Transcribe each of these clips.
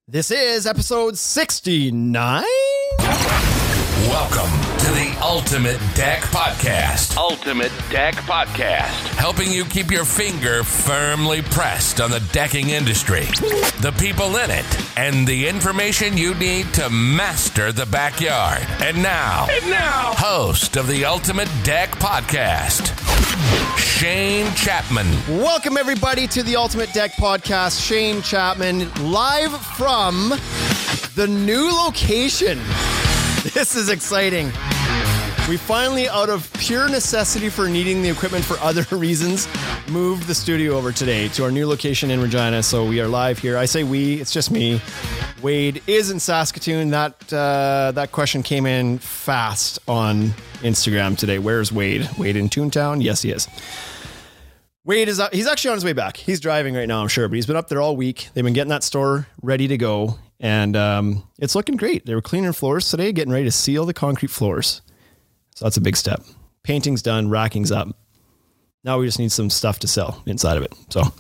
This is episode 69. Welcome to the Ultimate Deck Podcast. Ultimate Deck Podcast. Helping you keep your finger firmly pressed on the decking industry, the people in it, and the information you need to master the backyard. And now, host of the Ultimate Deck Podcast, Shane Chapman. Welcome, everybody, to the Ultimate Deck Podcast. Shane Chapman, live from the new location. This is exciting. We finally, out of pure necessity for needing the equipment for other reasons, moved the studio over today to our new location in Regina. So we are live here. I say we, it's just me. Wade is in Saskatoon. That question came in fast on Instagram today. Where's Wade? Wade in Toontown? Yes, he is. Wade is up. He's actually on his way back. He's driving right now, I'm sure, but he's been up there all week. They've been getting that store ready to go. And it's looking great. They were cleaning floors today, getting ready to seal the concrete floors. So that's a big step. Painting's done, racking's up. Now we just need some stuff to sell inside of it. So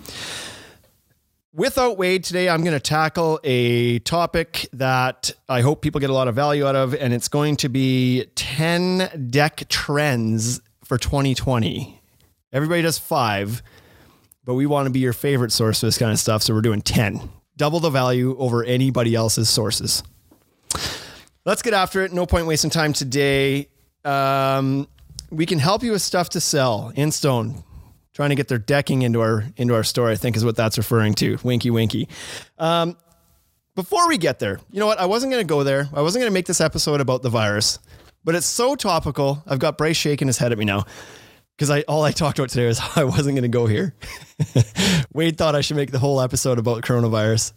without Wade today, I'm going to tackle a topic that I hope people get a lot of value out of, and it's going to be 10 deck trends for 2020. Everybody does 5, but we want to be your favorite source for this kind of stuff, so we're doing 10. Double the value over anybody else's sources. Let's get after it. No point wasting time today. We can help you with stuff to sell in stone. Trying to get their decking into our store, I think is what that's referring to. Winky, winky. Before we get there, you know what? I wasn't going to go there. I wasn't going to make this episode about the virus, but it's so topical. I've got Bryce shaking his head at me now because all I talked about today was how I wasn't going to go here. Wade thought I should make the whole episode about coronavirus,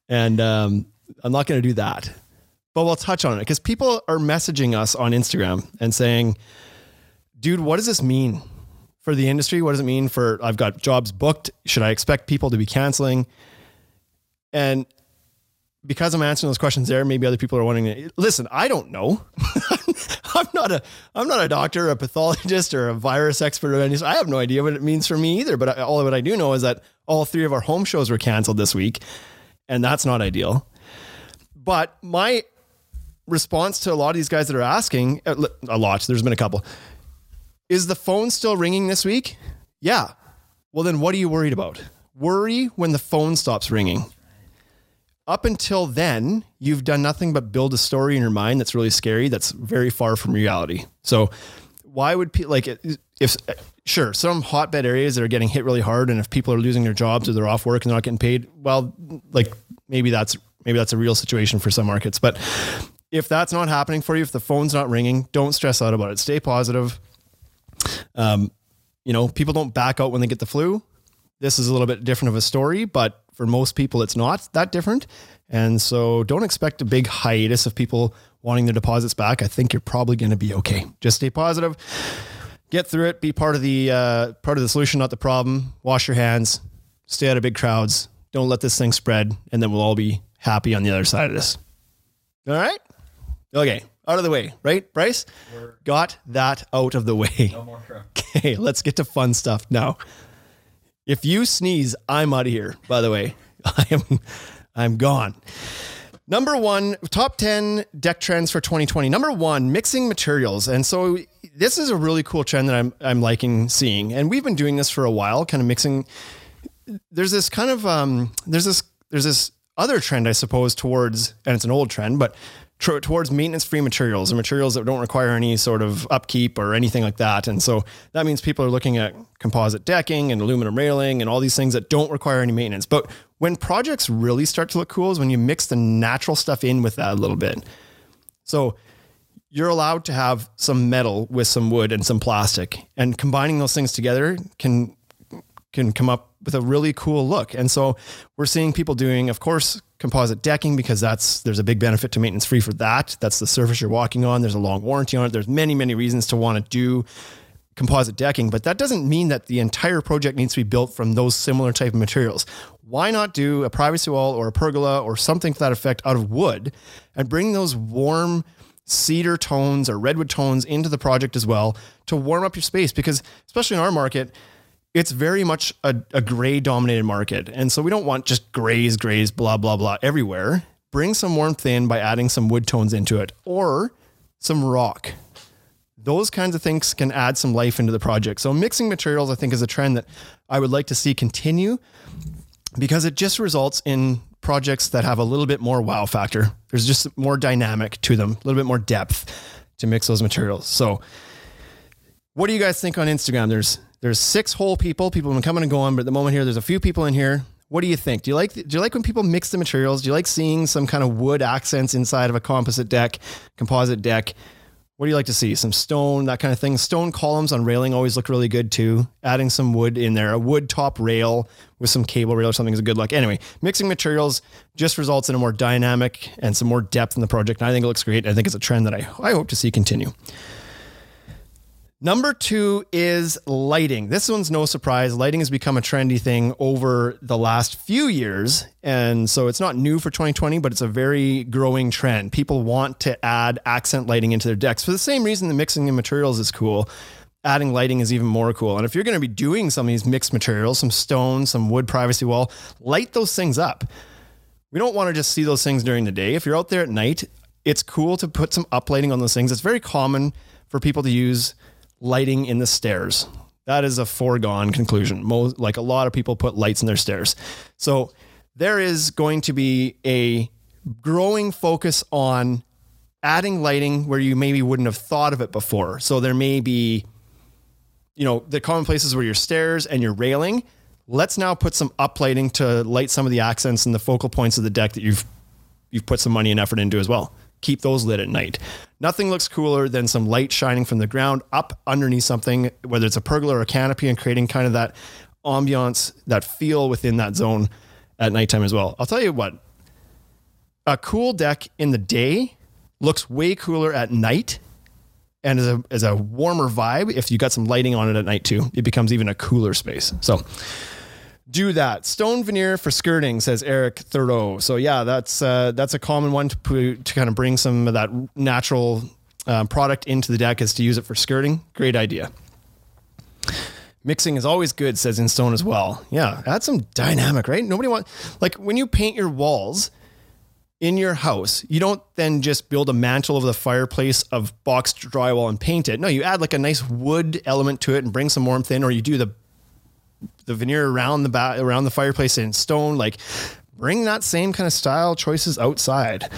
and I'm not going to do that. But we'll touch on it because people are messaging us on Instagram and saying, dude, what does this mean for the industry? What does it mean for, I've got jobs booked. Should I expect people to be canceling? And because I'm answering those questions there, maybe other people are wondering, listen, I don't know. I'm not a doctor, a pathologist, or a virus expert or anything. I have no idea what it means for me either. But all what I do know is that all 3 of our home shows were canceled this week, and that's not ideal. But my response to a lot of these guys that are asking, a lot, there's been a couple, is the phone still ringing this week? Yeah. Well, then what are you worried about? Worry when the phone stops ringing. Up until then, you've done nothing but build a story in your mind that's really scary, that's very far from reality. So why would people, sure, some hotbed areas that are getting hit really hard, and if people are losing their jobs or they're off work and they're not getting paid, well, maybe that's a real situation for some markets. But if that's not happening for you, if the phone's not ringing, don't stress out about it. Stay positive. People don't back out when they get the flu. This is a little bit different of a story, but for most people, it's not that different. And so don't expect a big hiatus of people wanting their deposits back. I think you're probably going to be okay. Just stay positive, get through it, be part of the solution, not the problem. Wash your hands, stay out of big crowds. Don't let this thing spread, and then we'll all be happy on the other side of this. All right? Okay. Out of the way, right, Bryce? Got that out of the way. No more crap. Okay, let's get to fun stuff now. If you sneeze, I'm out of here, by the way. I'm gone. Number 1, top 10 deck trends for 2020. Number 1, mixing materials. And so this is a really cool trend that I'm liking seeing. And we've been doing this for a while, kind of mixing. There's this kind of, there's this other trend, I suppose, towards, and it's an old trend, but towards maintenance-free materials and materials that don't require any sort of upkeep or anything like that. And so that means people are looking at composite decking and aluminum railing and all these things that don't require any maintenance. But when projects really start to look cool is when you mix the natural stuff in with that a little bit. So you're allowed to have some metal with some wood and some plastic, and combining those things together can come up with a really cool look. And so we're seeing people doing, of course, composite decking, because there's a big benefit to maintenance free for that. That's the surface you're walking on. There's a long warranty on it. There's many, many reasons to want to do composite decking, but that doesn't mean that the entire project needs to be built from those similar type of materials. Why not do a privacy wall or a pergola or something to that effect out of wood and bring those warm cedar tones or redwood tones into the project as well to warm up your space? Because especially in our market, it's very much a gray dominated market. And so we don't want just grays, blah, blah, blah everywhere. Bring some warmth in by adding some wood tones into it or some rock. Those kinds of things can add some life into the project. So mixing materials, I think, is a trend that I would like to see continue because it just results in projects that have a little bit more wow factor. There's just more dynamic to them, a little bit more depth to mix those materials. So what do you guys think on Instagram? There's 6 whole people. People have been coming and going, but at the moment here, there's a few people in here. What do you think? Do you like when people mix the materials? Do you like seeing some kind of wood accents inside of a composite deck, composite deck? What do you like to see? Some stone, that kind of thing. Stone columns on railing always look really good too. Adding some wood in there, a wood top rail with some cable rail or something is a good look. Anyway, mixing materials just results in a more dynamic and some more depth in the project. And I think it looks great. I think it's a trend that I hope to see continue. Number 2 is lighting. This one's no surprise. Lighting has become a trendy thing over the last few years. And so it's not new for 2020, but it's a very growing trend. People want to add accent lighting into their decks for the same reason the mixing of materials is cool. Adding lighting is even more cool. And if you're going to be doing some of these mixed materials, some stone, some wood privacy wall, light those things up. We don't want to just see those things during the day. If you're out there at night, it's cool to put some uplighting on those things. It's very common for people to use lighting in the stairs. That is a foregone conclusion. Like a lot of people put lights in their stairs. So there is going to be a growing focus on adding lighting where you maybe wouldn't have thought of it before. So there may be, the common places where your stairs and your railing. Let's now put some uplighting to light some of the accents and the focal points of the deck that you've put some money and effort into as well. Keep those lit at night. Nothing looks cooler than some light shining from the ground up underneath something, whether it's a pergola or a canopy, and creating kind of that ambiance, that feel within that zone at nighttime as well. I'll tell you what, a cool deck in the day looks way cooler at night, and as a warmer vibe, if you got some lighting on it at night too, it becomes even a cooler space. So do that. Stone veneer for skirting, says Eric Thoreau. So yeah, that's a common one to kind of bring some of that natural product into the deck, is to use it for skirting. Great idea. Mixing is always good, says In Stone as well. Yeah, add some dynamic, right? Like when you paint your walls in your house, you don't then just build a mantle over the fireplace of boxed drywall and paint it. No, you add like a nice wood element to it and bring some warmth in, or you do the veneer around the fireplace in stone. Like, bring that same kind of style choices outside.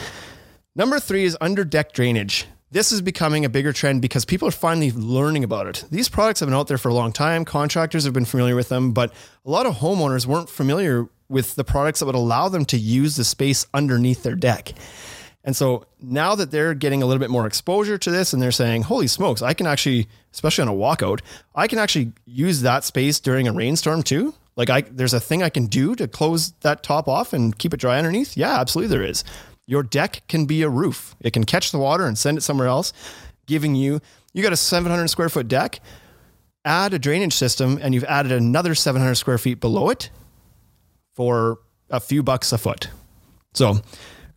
Number 3 is under deck drainage. This is becoming a bigger trend because people are finally learning about it. These products have been out there for a long time. Contractors have been familiar with them, but a lot of homeowners weren't familiar with the products that would allow them to use the space underneath their deck. And so now that they're getting a little bit more exposure to this, and they're saying, holy smokes, I can actually, especially on a walkout, I can actually use that space during a rainstorm too. Like there's a thing I can do to close that top off and keep it dry underneath. Yeah, absolutely there is. Your deck can be a roof. It can catch the water and send it somewhere else, giving you got a 700 square foot deck, add a drainage system, and you've added another 700 square feet below it for a few bucks a foot. So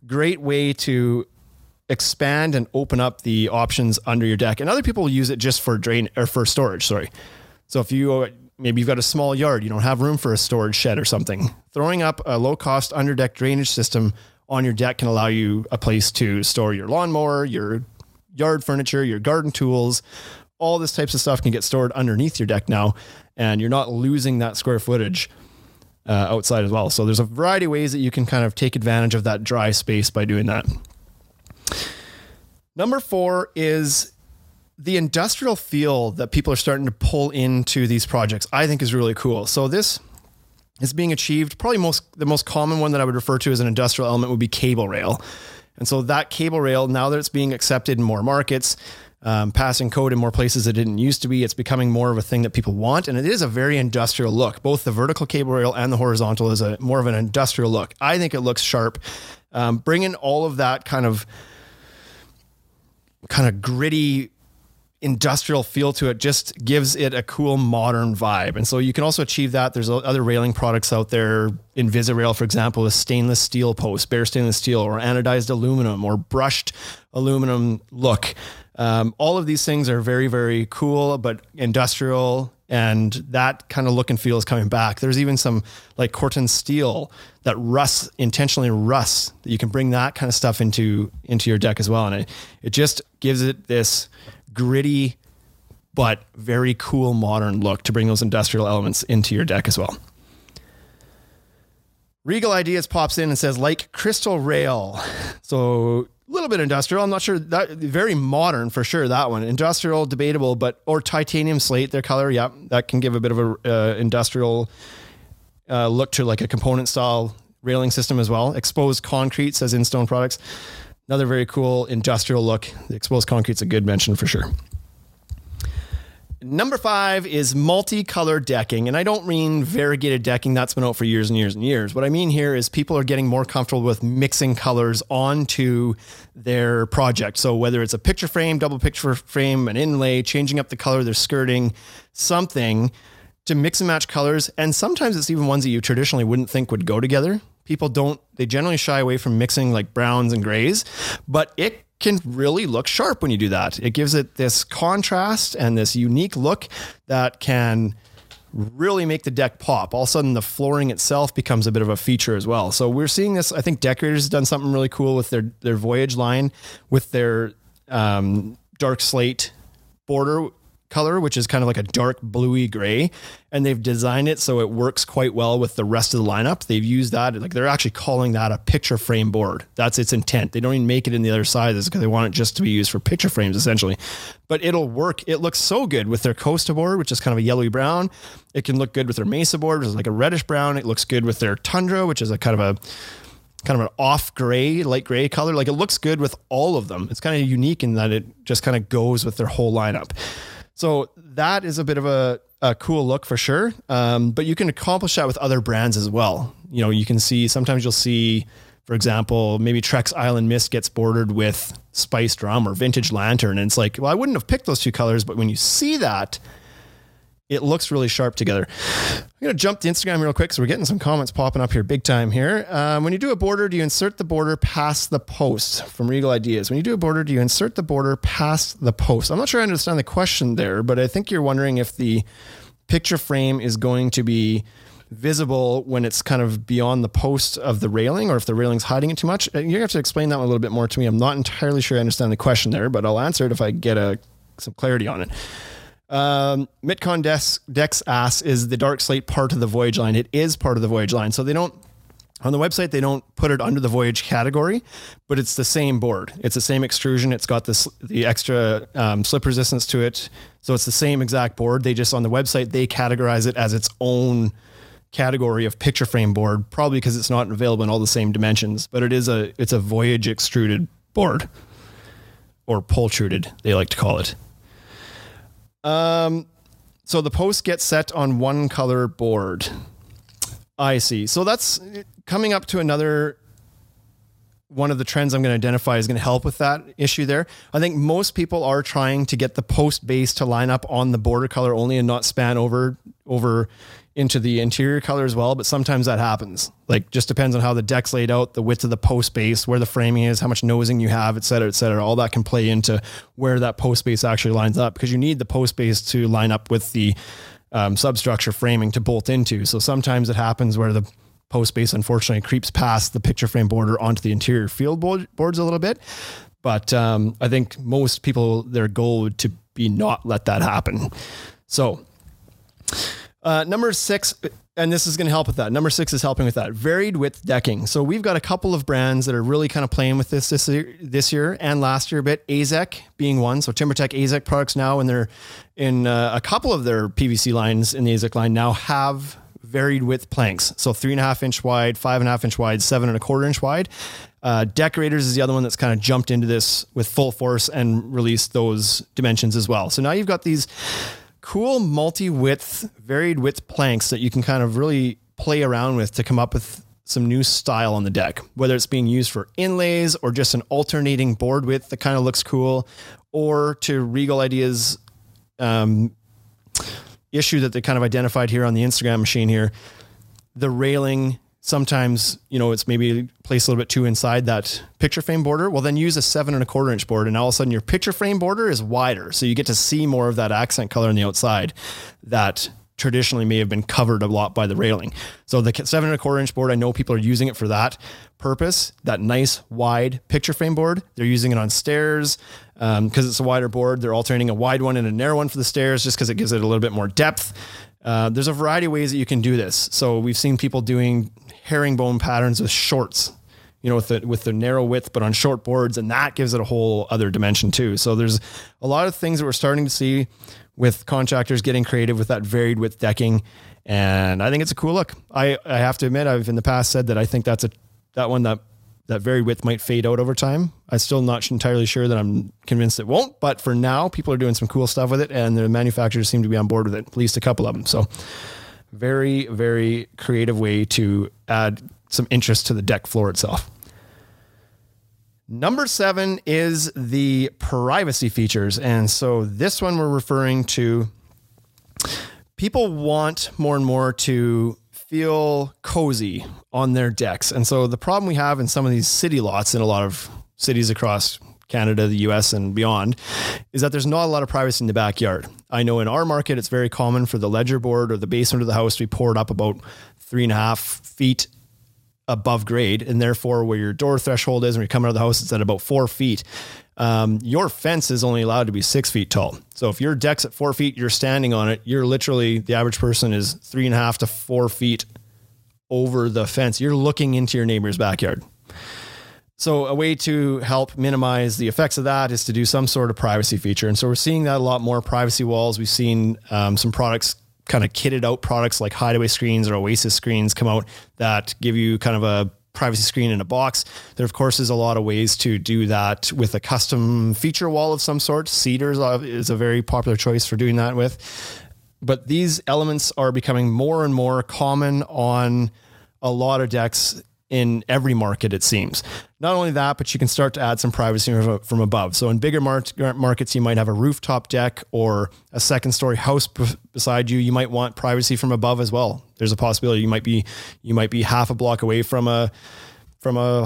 great way to expand and open up the options under your deck. And other people will use it just for for storage. Sorry. So if maybe you've got a small yard, you don't have room for a storage shed or something, throwing up a low cost under deck drainage system on your deck can allow you a place to store your lawnmower, your yard furniture, your garden tools. All this types of stuff can get stored underneath your deck now, and you're not losing that square footage outside as well. So there's a variety of ways that you can kind of take advantage of that dry space by doing that. Number 4 is the industrial feel that people are starting to pull into these projects. I think is really cool. So this is being achieved. Probably the most common one that I would refer to as an industrial element would be cable rail. And so that cable rail, now that it's being accepted in more markets, passing code in more places it didn't used to be, it's becoming more of a thing that people want. And it is a very industrial look. Both the vertical cable rail and the horizontal is more of an industrial look. I think it looks sharp. Bringing all of that kind of gritty industrial feel to it just gives it a cool modern vibe. And so you can also achieve that. There's other railing products out there. InvisiRail, for example, is stainless steel posts, bare stainless steel, or anodized aluminum, or brushed aluminum look. All of these things are very, very cool, but industrial And that kind of look and feel is coming back. There's even some like Corten steel that intentionally rusts, that you can bring that kind of stuff into your deck as well. And it just gives it this gritty, but very cool modern look to bring those industrial elements into your deck as well. Regal Ideas pops in and says, like Crystal Rail. So a little bit industrial. I'm not sure, that very modern for sure. That one industrial, debatable, or titanium slate, their color. Yeah. That can give a bit of a industrial look to like a component style railing system as well. Exposed concrete, says InStone Products. Another very cool industrial look. The exposed concrete's a good mention for sure. Number 5 is multicolor decking. And I don't mean variegated decking. That's been out for years and years and years. What I mean here is people are getting more comfortable with mixing colors onto their project. So whether it's a picture frame, double picture frame, an inlay, changing up the color of their skirting, something to mix and match colors. And sometimes it's even ones that you traditionally wouldn't think would go together. They generally shy away from mixing like browns and grays, but it can really look sharp when you do that. It gives it this contrast and this unique look that can really make the deck pop. All of a sudden the flooring itself becomes a bit of a feature as well. So we're seeing this. I think Decorators has done something really cool with their Voyage line with their dark slate border color, which is kind of like a dark bluey gray, and they've designed it so it works quite well with the rest of the lineup. They've used that, like they're actually calling that a picture frame board. That's its intent. They don't even make it in the other sizes because they want it just to be used for picture frames essentially, but it'll work. It looks so good with their Costa board, which is kind of a yellowy brown. It can look good with their Mesa board, which is like a reddish brown. It looks good with their Tundra, which is a kind of an off gray, light gray color. Like it looks good with all of them. It's kind of unique in that it just kind of goes with their whole lineup. So that is a bit of a cool look for sure. But you can accomplish that with other brands as well. You know, you can see, sometimes you'll see, for example, maybe Trex Island Mist gets bordered with Spice Drum or Vintage Lantern. And it's like, well, I wouldn't have picked those two colors, but when you see that, it looks really sharp together. I'm going to jump to Instagram real quick. So we're getting some comments popping up here big time here. When you do a border, do you insert the border past the post? From Regal Ideas. When you do a border, do you insert the border past the post? I'm not sure I understand the question there, but I think you're wondering if the picture frame is going to be visible when it's kind of beyond the post of the railing, or if the railing's hiding it too much. You're going to have to explain that one a little bit more to me. I'm not entirely sure I understand the question there, but I'll answer it if I get some clarity on it. Mitcon Dex asks, is the dark slate part of the Voyage line? It is part of the Voyage line. So on the website, they don't put it under the Voyage category, but it's the same board. It's the same extrusion. It's got the extra slip resistance to it. So it's the same exact board. They just, on the website, they categorize it as its own category of picture frame board, probably because it's not available in all the same dimensions, but it's a Voyage extruded board, or pultruded, they like to call it. So the post gets set on one color board. I see. So that's coming up to another one of the trends I'm going to identify is going to help with that issue there. I think most people are trying to get the post base to line up on the border color only and not span over into the interior color as well. But sometimes that happens. Like, just depends on how the deck's laid out, the width of the post base, where the framing is, how much nosing you have, et cetera, et cetera. All that can play into where that post base actually lines up, because you need the post base to line up with the substructure framing to bolt into. So sometimes it happens where the post base unfortunately creeps past the picture frame border onto the interior field boards a little bit. But I think most people, their goal would to be not let that happen. So number 6, and this is going to help with that. Number 6 is helping with that. Varied width decking. So we've got a couple of brands that are really kind of playing with this year and last year a bit. AZEK being one. So TimberTech AZEK products now, and they're in a couple of their PVC lines in the AZEK line now have varied width planks. So 3.5 inch wide, 5.5 inch wide, 7.25 inch wide. Decorators is the other one that's kind of jumped into this with full force and released those dimensions as well. So now you've got these cool multi-width, varied width planks that you can kind of really play around with to come up with some new style on the deck, whether it's being used for inlays or just an alternating board width that kind of looks cool, or to Regal Ideas issue that they kind of identified here on the Instagram machine here, the railing sometimes, it's maybe placed a little bit too inside that picture frame border. Well, then use a 7.25 inch board, and all of a sudden your picture frame border is wider. So you get to see more of that accent color on the outside that traditionally may have been covered a lot by the railing. So the 7.25 inch board, I know people are using it for that purpose, that nice wide picture frame board. They're using it on stairs because it's a wider board. They're alternating a wide one and a narrow one for the stairs just because it gives it a little bit more depth. There's a variety of ways that you can do this. So we've seen people doing herringbone patterns with shorts, with the narrow width, but on short boards, and that gives it a whole other dimension too. So there's a lot of things that we're starting to see with contractors getting creative with that varied width decking. And I think it's a cool look. I have to admit, I've in the past said that I think that varied width might fade out over time. I'm still not entirely sure that I'm convinced it won't, but for now, people are doing some cool stuff with it, and the manufacturers seem to be on board with it, at least a couple of them. So very, very creative way to add some interest to the deck floor itself. Number 7 is the privacy features. And so this one we're referring to, people want more and more to feel cozy on their decks. And so the problem we have in some of these city lots in a lot of cities across Canada, the US and beyond, is that there's not a lot of privacy in the backyard. I know in our market, it's very common for the ledger board or the basement of the house to be poured up about 3.5 feet above grade. And therefore where your door threshold is when you come out of the house, it's at about 4 feet. Your fence is only allowed to be 6 feet tall. So if your deck's at 4 feet, you're standing on it, you're literally, the average person is 3.5 to 4 feet over the fence. You're looking into your neighbor's backyard. So a way to help minimize the effects of that is to do some sort of privacy feature. And so we're seeing that a lot more. Privacy walls. We've seen some products, kind of kitted out products like Hideaway screens or Oasis screens come out that give you kind of a privacy screen in a box. There, of course, is a lot of ways to do that with a custom feature wall of some sort. Cedar is a very popular choice for doing that with. But these elements are becoming more and more common on a lot of decks in every market, it seems. Not only that, but you can start to add some privacy from above. So in bigger markets, you might have a rooftop deck or a second story house beside you. You might want privacy from above as well. There's a possibility you might be half a block away from a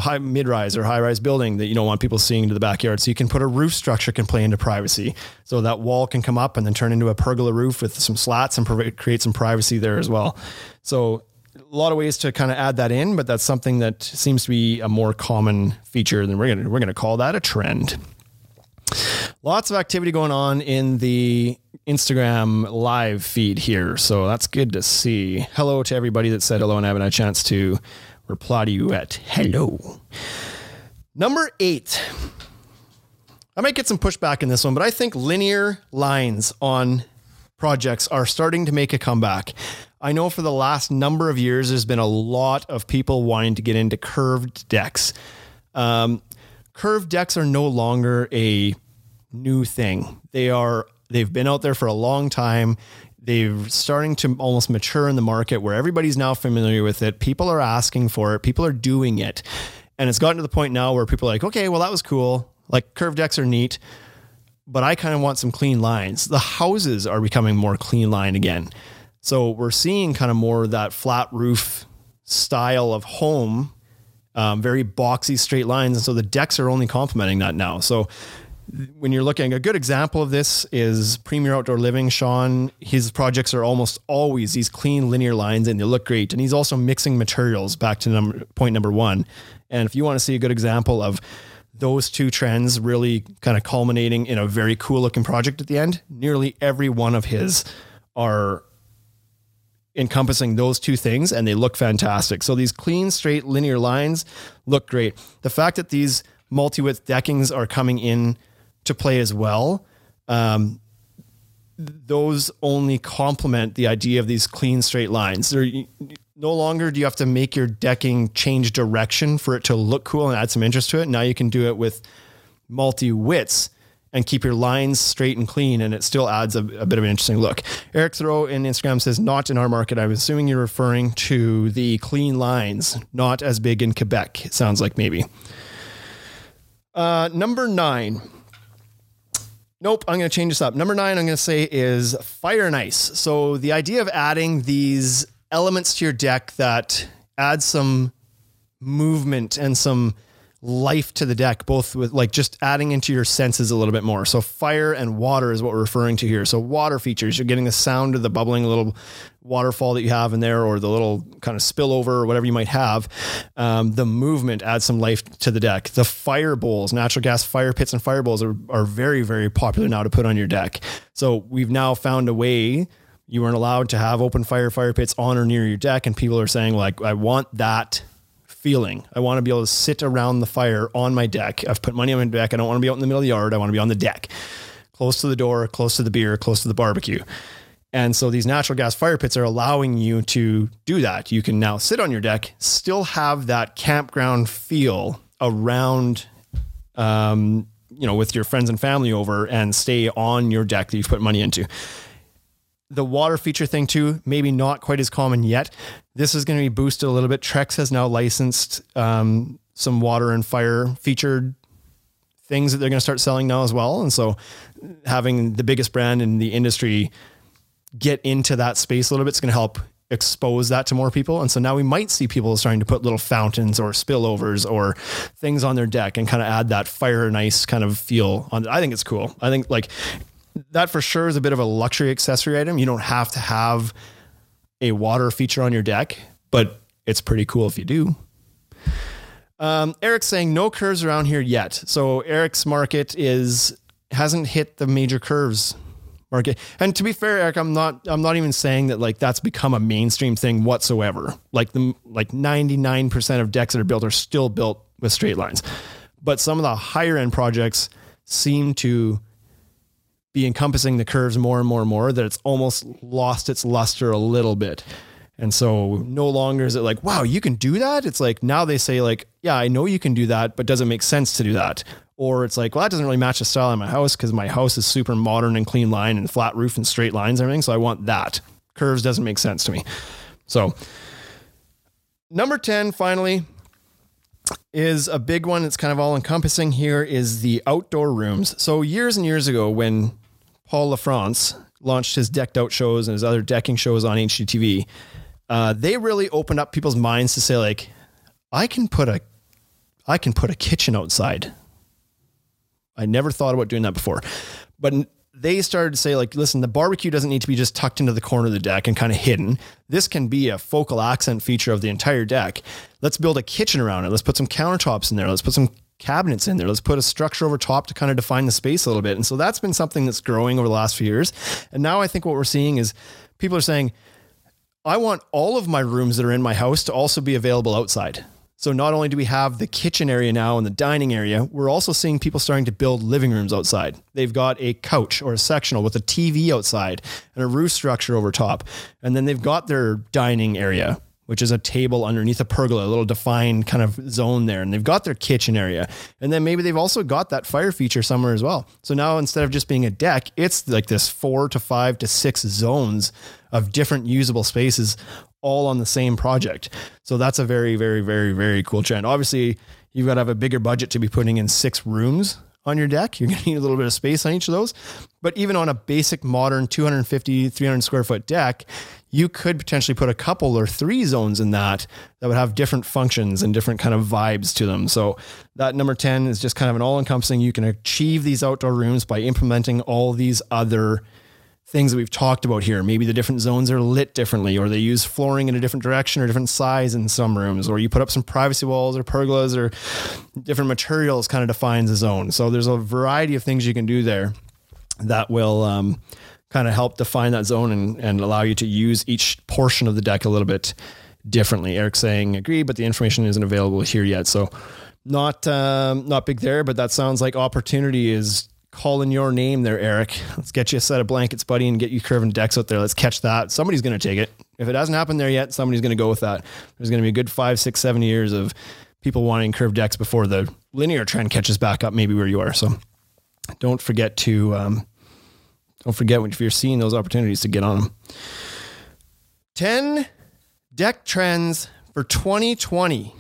high mid-rise or high-rise building that you don't want people seeing into the backyard. So you can put a roof structure can play into privacy. So that wall can come up and then turn into a pergola roof with some slats and create some privacy there as well. So a lot of ways to kind of add that in, but that's something that seems to be a more common feature, and we're going to call that a trend. Lots of activity going on in the Instagram live feed here, so that's good to see. Hello to everybody that said hello and haven't had a chance to reply to you at hello. Number 8. I might get some pushback in this one, but I think linear lines on projects are starting to make a comeback. I know for the last number of years, there's been a lot of people wanting to get into curved decks. Curved decks are no longer a new thing. They've been out there for a long time. They're starting to almost mature in the market where everybody's now familiar with it. People are asking for it. People are doing it. And it's gotten to the point now where people are like, okay, well, that was cool. Like curved decks are neat, but I kind of want some clean lines. The houses are becoming more clean line again. So we're seeing kind of more of that flat roof style of home, very boxy straight lines. And so the decks are only complementing that now. So when you're looking, a good example of this is Premier Outdoor Living. Sean, his projects are almost always these clean linear lines and they look great. And he's also mixing materials, back to point number 1. And if you want to see a good example of those two trends really kind of culminating in a very cool looking project at the end, nearly every one of his are encompassing those two things and they look fantastic. So these clean, straight, linear lines look great. The fact that these multi-width deckings are coming in to play as well, those only complement the idea of these clean, straight lines. No longer do you have to make your decking change direction for it to look cool and add some interest to it. Now you can do it with multi-widths and keep your lines straight and clean, and it still adds a bit of an interesting look. Eric Thoreau in Instagram says, not in our market. I'm assuming you're referring to the clean lines, not as big in Quebec, it sounds like maybe. Number 9. Nope, I'm going to change this up. Number 9, I'm going to say is fire and ice. So the idea of adding these elements to your deck that add some movement and some life to the deck, both with like just adding into your senses a little bit more. So fire and water is what we're referring to here. So water features, you're getting the sound of the bubbling little waterfall that you have in there, or the little kind of spillover or whatever you might have. The movement adds some life to the deck. The fire bowls, natural gas fire pits and fire bowls are very, very popular now to put on your deck. So we've now found a way. You weren't allowed to have open fire pits on or near your deck. And people are saying like, I want that feeling. I want to be able to sit around the fire on my deck. I've put money on my deck. I don't want to be out in the middle of the yard. I want to be on the deck, close to the door, close to the beer, close to the barbecue. And so these natural gas fire pits are allowing you to do that. You can now sit on your deck, still have that campground feel around, with your friends and family over, and stay on your deck that you've put money into. The water feature thing too, maybe not quite as common yet. This is going to be boosted a little bit. Trex has now licensed some water and fire featured things that they're going to start selling now as well. And so having the biggest brand in the industry get into that space a little bit is going to help expose that to more people. And so now we might see people starting to put little fountains or spillovers or things on their deck and kind of add that fire and ice kind of feel on. I think it's cool. I think like that for sure is a bit of a luxury accessory item. You don't have to have a water feature on your deck, but it's pretty cool if you do. Eric's saying no curves around here yet. So Eric's market hasn't hit the major curves market. And to be fair, Eric, I'm not even saying that like that's become a mainstream thing whatsoever. Like 99% of decks that are built are still built with straight lines, but some of the higher end projects seem to be encompassing the curves more and more and more, that it's almost lost its luster a little bit. And so no longer is it like, wow, you can do that. It's like, now they say like, yeah, I know you can do that, but does it make sense to do that? Or it's like, well, that doesn't really match the style of my house because my house is super modern and clean line and flat roof and straight lines and everything. So I want that. Curves doesn't make sense to me. So number 10, finally, is a big one. It's kind of all encompassing here, is the outdoor rooms. So years and years ago, when Paul LaFrance launched his decked out shows and his other decking shows on HGTV, they really opened up people's minds to say like, I can put a kitchen outside. I never thought about doing that before, but they started to say like, listen, the barbecue doesn't need to be just tucked into the corner of the deck and kind of hidden. This can be a focal accent feature of the entire deck. Let's build a kitchen around it. Let's put some countertops in there. Let's put some cabinets in there. Let's put a structure over top to kind of define the space a little bit. And so that's been something that's growing over the last few years. And now I think what we're seeing is people are saying, I want all of my rooms that are in my house to also be available outside. So not only do we have the kitchen area now and the dining area, we're also seeing people starting to build living rooms outside. They've got a couch or a sectional with a TV outside and a roof structure over top. And then they've got their dining area, which is a table underneath a pergola, a little defined kind of zone there. And they've got their kitchen area. And then maybe they've also got that fire feature somewhere as well. So now instead of just being a deck, it's like this 4 to 5 to 6 zones of different usable spaces all on the same project. So that's a very, very, very, very cool trend. Obviously, you've got to have a bigger budget to be putting in 6 rooms on your deck. You're going to need a little bit of space on each of those. But even on a basic modern 250, 300 square foot deck, you could potentially put a couple or 3 zones in that would have different functions and different kind of vibes to them. So that number 10 is just kind of an all-encompassing. You can achieve these outdoor rooms by implementing all these other things that we've talked about here. Maybe the different zones are lit differently, or they use flooring in a different direction or different size in some rooms, or you put up some privacy walls or pergolas or different materials kind of defines a zone. So there's a variety of things you can do there that will kind of help define that zone and allow you to use each portion of the deck a little bit differently. Eric's saying agree, but the information isn't available here yet. So not big there, but that sounds like opportunity is calling your name there, Eric. Let's get you a set of blankets, buddy, and get you curving decks out there. Let's catch that. Somebody's going to take it. If it hasn't happened there yet, somebody's going to go with that. There's going to be a good 5, 6, 7 years of people wanting curved decks before the linear trend catches back up maybe where you are. So don't forget if you're seeing those opportunities to get on them. 10 deck trends for 2020.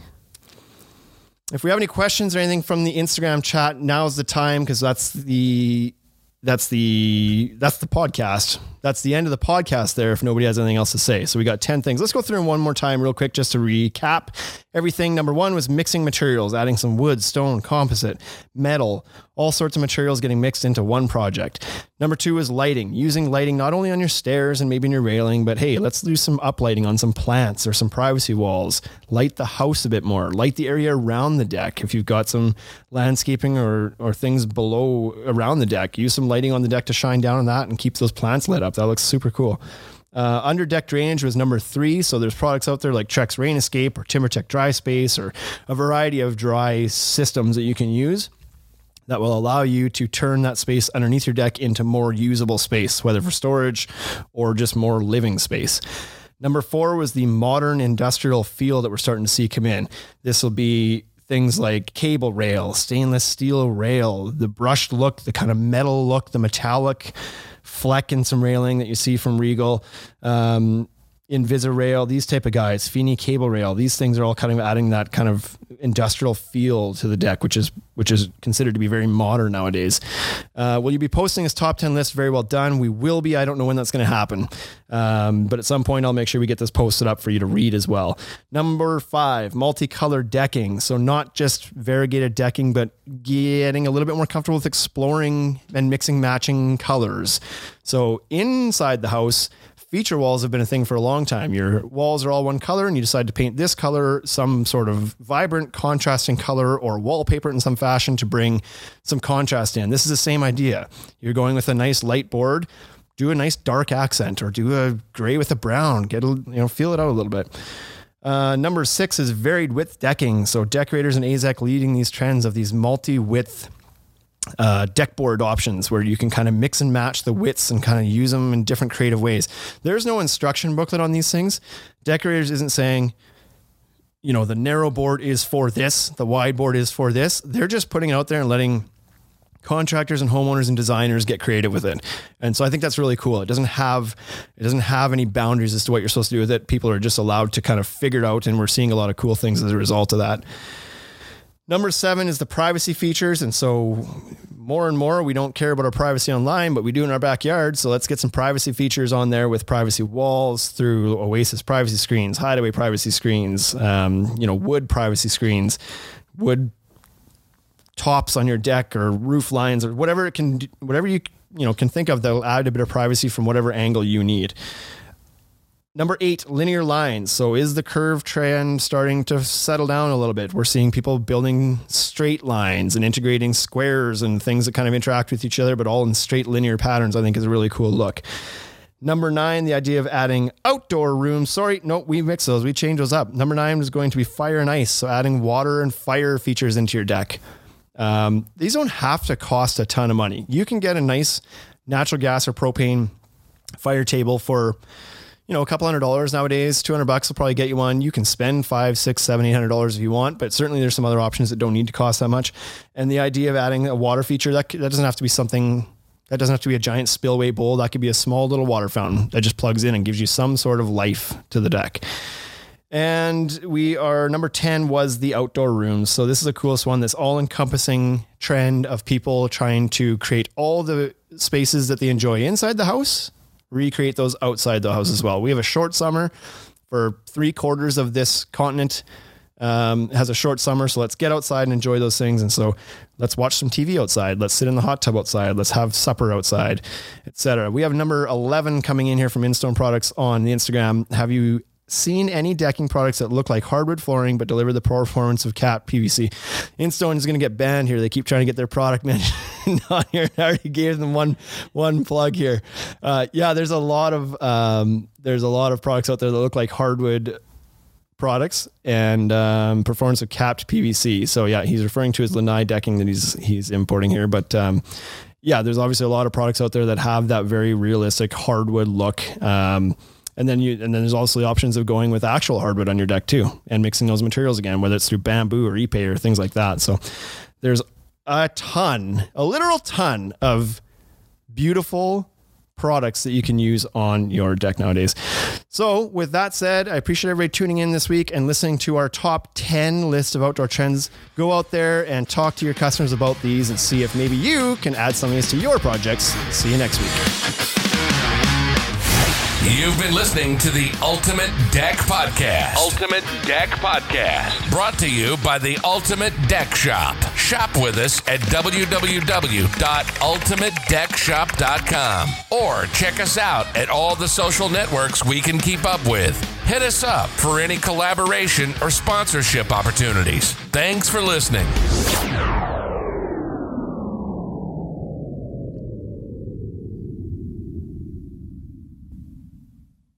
If we have any questions or anything from the Instagram chat, now's the time, because that's the that's the podcast. That's the end of the podcast there if nobody has anything else to say. So we got 10 things. Let's go through them one more time real quick just to recap everything. Number 1 was mixing materials, adding some wood, stone, composite, metal, all sorts of materials getting mixed into one project. Number 2 was lighting, using lighting not only on your stairs and maybe in your railing, but hey, let's do some uplighting on some plants or some privacy walls. Light the house a bit more. Light the area around the deck. If you've got some landscaping or things below around the deck, use some lighting on the deck to shine down on that and keep those plants lit up. That looks super cool. Under deck drainage was number 3. So there's products out there like Trex Rain Escape or TimberTech Dry Space or a variety of dry systems that you can use that will allow you to turn that space underneath your deck into more usable space, whether for storage or just more living space. Number 4 was the modern industrial feel that we're starting to see come in. This will be things like cable rail, stainless steel rail, the brushed look, the kind of metal look, the metallic Fleck and some railing that you see from Regal, Invisirail, these type of guys, Feeney cable rail. These things are all kind of adding that kind of industrial feel to the deck, which is considered to be very modern nowadays. Will you be posting this top 10 list? Very well done. We will be. I don't know when that's going to happen. But at some point I'll make sure we get this posted up for you to read as well. Number 5, multicolor decking. So not just variegated decking, but getting a little bit more comfortable with exploring and mixing matching colors. So inside the house, feature walls have been a thing for a long time. Your walls are all one color and you decide to paint this color, some sort of vibrant contrasting color, or wallpaper in some fashion to bring some contrast in. This is the same idea. You're going with a nice light board, do a nice dark accent or do a gray with a brown, feel it out a little bit. Number 6 is varied width decking. So decorators and AZEC leading these trends of these multi-width deck board options where you can kind of mix and match the widths and kind of use them in different creative ways. There's no instruction booklet on these things. Decorators isn't saying, the narrow board is for this, the wide board is for this. They're just putting it out there and letting contractors and homeowners and designers get creative with it. And so I think that's really cool. It doesn't have any boundaries as to what you're supposed to do with it. People are just allowed to kind of figure it out, and we're seeing a lot of cool things as a result of that. Number 7 is the privacy features. And so more and more, we don't care about our privacy online, but we do in our backyard. So let's get some privacy features on there with privacy walls through Oasis privacy screens, Hideaway privacy screens, wood privacy screens, wood tops on your deck or roof lines or whatever you can think of that'll add a bit of privacy from whatever angle you need. Number 8, linear lines. So is the curve trend starting to settle down a little bit? We're seeing people building straight lines and integrating squares and things that kind of interact with each other, but all in straight linear patterns, I think is a really cool look. Number 9, the idea of adding outdoor rooms. Sorry, no, we mix those. We change those up. Number 9 is going to be fire and ice. So adding water and fire features into your deck. These don't have to cost a ton of money. You can get a nice natural gas or propane fire table for a couple $100 nowadays. $200 will probably get you one. You can spend $500, $600, $700, $800 if you want, but certainly there's some other options that don't need to cost that much. And the idea of adding a water feature, that doesn't have to be something, that doesn't have to be a giant spillway bowl. That could be a small little water fountain that just plugs in and gives you some sort of life to the deck. And number 10 was the outdoor rooms. So this is the coolest one, this all-encompassing trend of people trying to create all the spaces that they enjoy inside the house, recreate those outside the house as well. We have a short summer for 3/4 of this continent. Has a short summer. So let's get outside and enjoy those things. And so let's watch some TV outside. Let's sit in the hot tub outside. Let's have supper outside, etc. We have number 11 coming in here from InStone Products on the Instagram. Have you seen any decking products that look like hardwood flooring but deliver the performance of capped PVC? InStone is going to get banned here. They keep trying to get their product mentioned on here. I already gave them one plug here. There's a lot of products out there that look like hardwood products and performance of capped PVC. So yeah, he's referring to his Lanai decking that he's importing here. But there's obviously a lot of products out there that have that very realistic hardwood look. And then there's also the options of going with actual hardwood on your deck too, and mixing those materials again, whether it's through bamboo or ipe or things like that. So there's a literal ton of beautiful products that you can use on your deck nowadays. So with that said, I appreciate everybody tuning in this week and listening to our top 10 list of outdoor trends. Go out there and talk to your customers about these and see if maybe you can add some of these to your projects. See you next week. You've been listening to the Ultimate Deck Podcast. Ultimate Deck Podcast. Brought to you by the Ultimate Deck Shop. Shop with us at www.ultimatedeckshop.com or check us out at all the social networks we can keep up with. Hit us up for any collaboration or sponsorship opportunities. Thanks for listening.